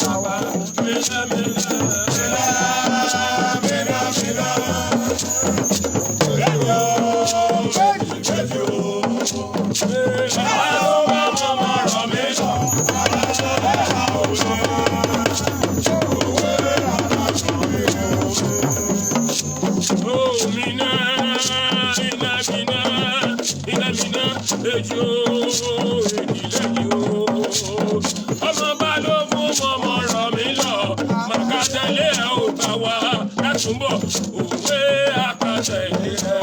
Baba, látúbọ̀ òwe àkàtà ìlera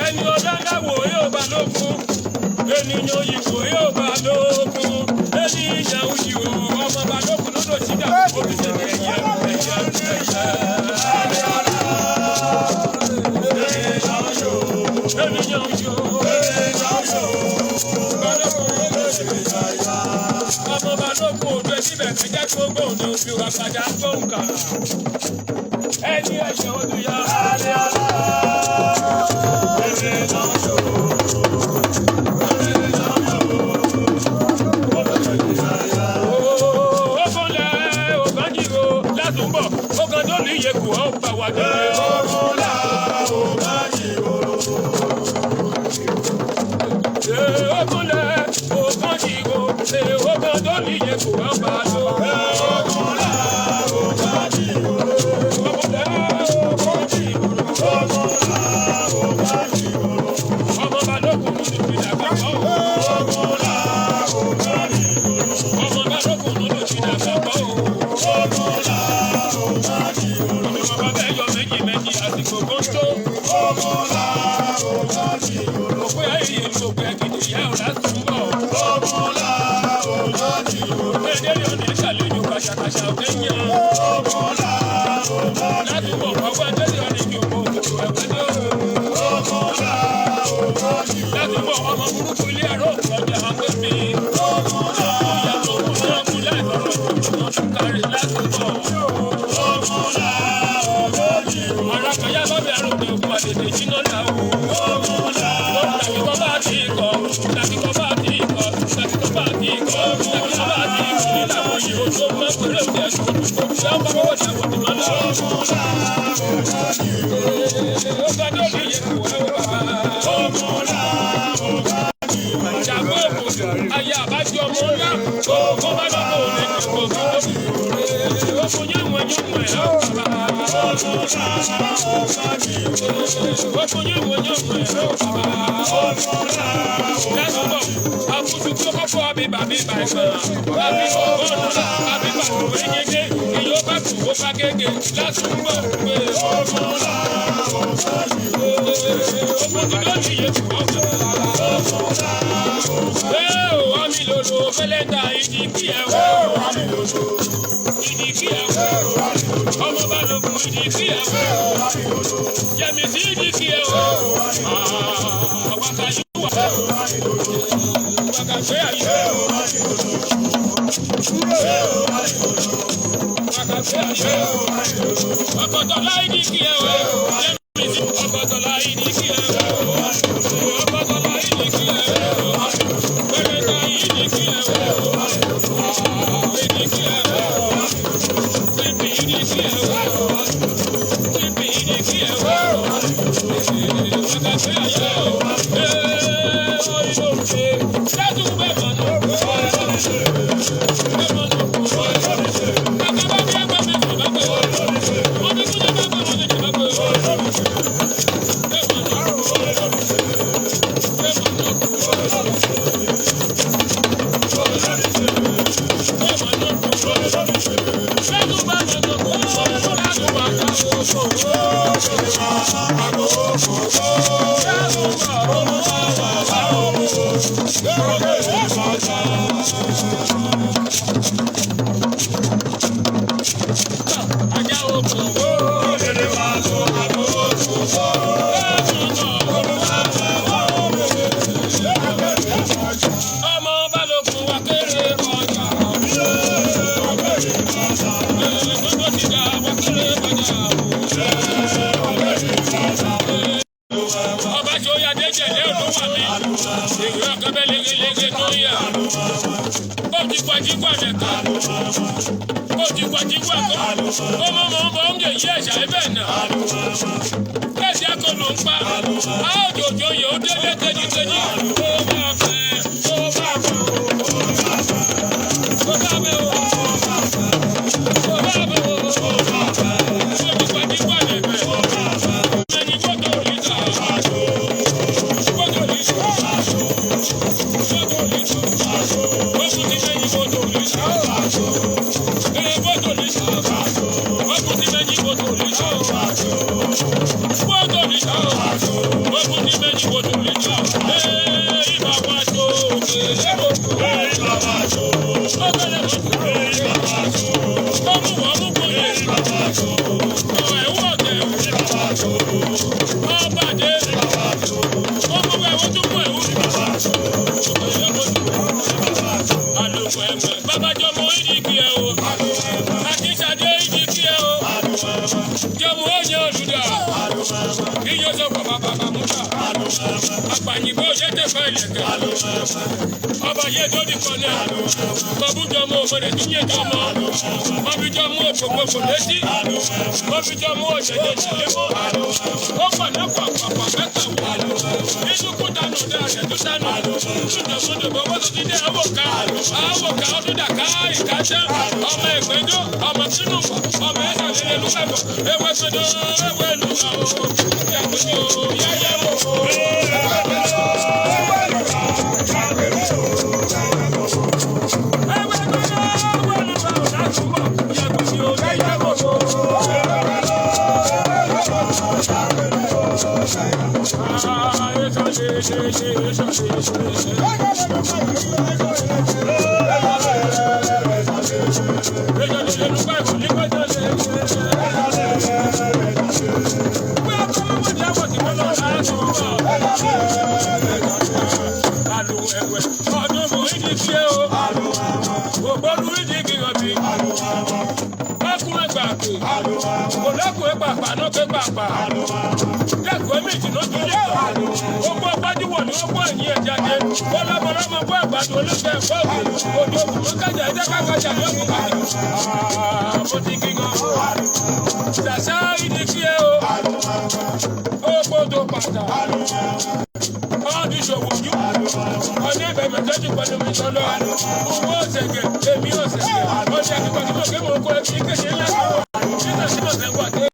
ẹni ọ̀dàdàwò yóò bá lókun ènìyàn òyìnbó yóò bá lókun ènìyàn òyìnbó ọmọ bá lókun lọ́dọ̀ sídà olùsèlè ẹ̀yẹ ènìyàn òyìnbó ọmọ bá lókun òdo síbẹ̀ kẹjẹ tó gbóhùn ní òfin wa padà gbóhùn kà ẹni ẹ̀ṣẹ̀ olùyà Yeku ọba wa dé. Ọmọlá ọba jìbò. Ọmọlá ọba jìbò. Ọba tó ní Yeku ọba lọ. Ọmọlá ọba jìbò. Ọmọlá ọba jìbò. Ọmọlá ọba jìbò. Ọmọ balógun ló ti dàgbà bọ́. Ọmọlá ọba jìbò. Ọmọ balógun ló ti dàgbà bọ́. Ọmọlá ọba jìbò. Ọmọlá ọba jìbò. Òpè ayé ìlú òpè ẹ̀gìdì ìyá ọ̀la túnbọ̀. Ọmọlá ọba jìbò. Ẹ̀dẹ́rẹ́ ọ̀nà ìṣàlejò kàṣàkàṣà òkè yẹn. Ọmọlá ọba jìbò. Látúbọ̀ ọgbà ẹ̀dẹ́rẹ́ ọ̀nà ìjòkó òkòtò ẹ̀wẹ́dẹ́. Ọmọlá ọba jìbò. Látúbọ̀ ọmọ burúkú ilé ẹ̀rọ òkú ọjà àwọn ẹ̀mí. Ọmọlá ìyàtọ̀ òkú náà kú láìpẹ́ ọ̀rọ̀ kárí látúbọ̀. Ọmọlá ọba jìbò. Arákàyà bá bẹ̀rù pé òkú àtètè jiná láwù. Ọmọlá tàbí kọ́ bá ti kọ́, tàbí kọ́ bá ti kọ́, tàbí kọ́ bá ti kọ́, tàbí kọ́ bá ti kọ́ ní làwọn yìí ó tó máa pèrè òkè ẹ̀sùn òkú. Ṣáàpá bọ́wọ́ ṣàwọ̀ tó máa lọ. Ọmọlá ọba jìbò. Ó bá dé òbí yẹn kò wá bàbá. Ọmọlá ọba jìbò. Ìjàgbọ́ òkú, ayé àbájọ ọmọ ńlá. Ó bá lọ́kọ̀ òní kò tó lóbi. Ó fún yín wọ̀n yín wọ̀n ẹ̀ ọ́ bàbá. Ọmọlá ọba jìbò. Ó fún yín wọ̀n yín wọ̀n ẹ̀ ọ́ bàbá. Ọmọlá ọba jìbò. Àkùtù tó kọ́kọ́ àbíbà bíbà ẹ̀gbọ́n. Àbíbà ọ̀gbọ́n àbíbà òwe yege. Ìyó bá tù ó bá gègé látúbọ̀ pé. Ọmọlá ọba jìbò. Ó kò tó ní Yeku ọ̀gbọ́n. Ọmọlá ọba jìbò. Àmì lòlò fẹ́lẹ́ta ìdí kí ẹ̀ wọ́. Àmì lòlò ìdí kí ẹ̀ wọ́. Ọmọ balógun ìdí kí ẹ̀ wọ́. Yẹmi sí ìdí kí ẹ̀ wọ́. Wákàtí wà. Wákàtí àyè. Wákàtí àyè. Ọkọ̀tọ̀lá ìdí kí ẹ̀ wọ́. Yẹmi sí ọkọ̀tọ̀lá ìdí kí ẹ̀ wọ́. Ọkọ̀tọ̀lá ìdí kí ẹ̀ wọ́. Fẹ́lẹ́ta ìdí kí ẹ̀ wọ́. Ìdí kí ẹ̀ wọ́. Ìdí kí ẹ̀ wọ́. Ìdí kí ẹ̀ wọ́. Wákàtí àyè. jigwa kan ọmọ ọmọ oúnjẹ yìí ẹ̀ṣà ẹ̀bẹ̀ náà kẹ́sì akọlù ń pa àjòjò yóò délé tẹ́jítẹ́jí ó máa fẹ́ ó máa fẹ́ ó máa fẹ́ ó. Àgbàyìnbó ṣe tẹ fẹ́ ilẹ̀kẹ̀. Ọba yẹ tó di kan náà. Kọ̀bújọ mú òmìnira tí yẹ jọ mọ́. Kọ̀bújọ mú òpópó létí. Kọ̀bújọ mú òṣèlè ìṣẹ̀lẹ̀mọ́. Ó pàdé pàpàpà mẹ́ta wà. Nínú kú dànù dé àṣẹ tó dànù. Túndàmúdò bọ́wọ́ tó ti dé àwòká. Àwòká ọdún dàká ìkájẹ́. Ọmọ ìgbẹ́jọ́, ọmọ Tinubu, ọmọ ẹ̀sà lélẹ̀ lúwẹ̀bọ̀. Ewé gbẹdọ̀, ewé lùwà o. Yàgbẹ́jọ́, yẹ́yẹ́ mọ̀ o. Dẹ́kun méjì ló tún yẹ kọ́. Ogbó gbajúwọ̀ ni ó gbọ́ ẹ̀yìn ẹ̀ jáde. Bọ́lábọ́lámọ bọ́ àgbàdo olóṣèlú ẹ̀fọ́ òkè. Òde òkú ló kájà ẹ̀dá kákájà ní òkú kájà. Mo ti kí gan. Ṣàṣà ìdí kí ẹ o. Ó gbọ́dọ̀ pàtà. Ọdún ìṣòwò yú. Ọdún ìbẹ̀mẹ̀ tọ́jú pẹ̀lú mi sọ́lọ́. Owó ọ̀sẹ̀gẹ̀, èmi ọ̀sẹ̀gẹ̀. Ọdún àtìkọ́ tí mo gbé mọ̀ kó ẹbí kéṣe ńlá kan. Nígbà tí mo sẹ́wọ́ àti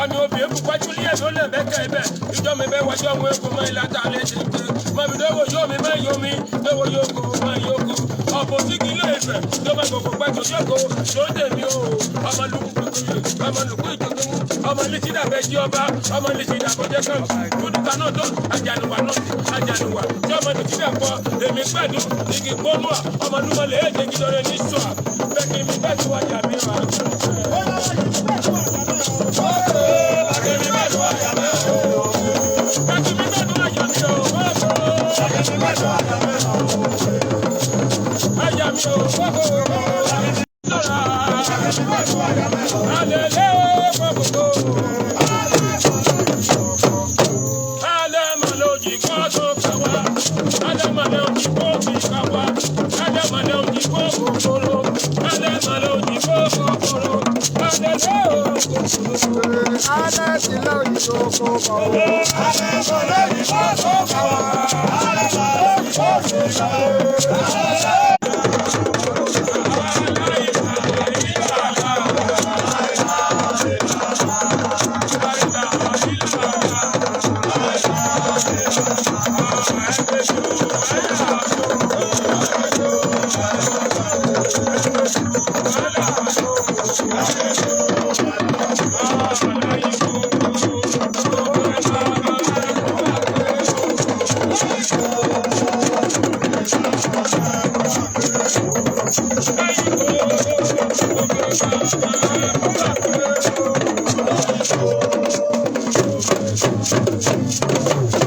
ọ̀nà obìnrin pupa Juliet ló lè bẹ́kẹ̀ ibẹ̀ ìjọ mi bẹ́ wájú ọmọ egun mọ́ ìlàtà létí pé mọ̀mí lówó yóò mi máa yọ mi lówó yóò kó máa yọ kó ọ̀pọ̀ tí kì í lè fẹ̀ tó máa gbogbo pẹ̀tù yọ̀kó tó dèmi o ọmọ lukú kékeré ọmọ lukú ìjọba ọmọ létí dàbẹ̀ jí ọba ọmọ létí dàbọ̀ jẹ́ kàn dúdúkà náà tó àjànùwà tí ọmọ létí dàpọ̀ èmi gbàdú igi gbónúà ọmọ lúmọ̀lẹ̀ èdè gidọ̀rẹ̀ ní sùà bẹ́ẹ̀ kí mi bẹ́ẹ̀ tí wájà mi wà. Thank you.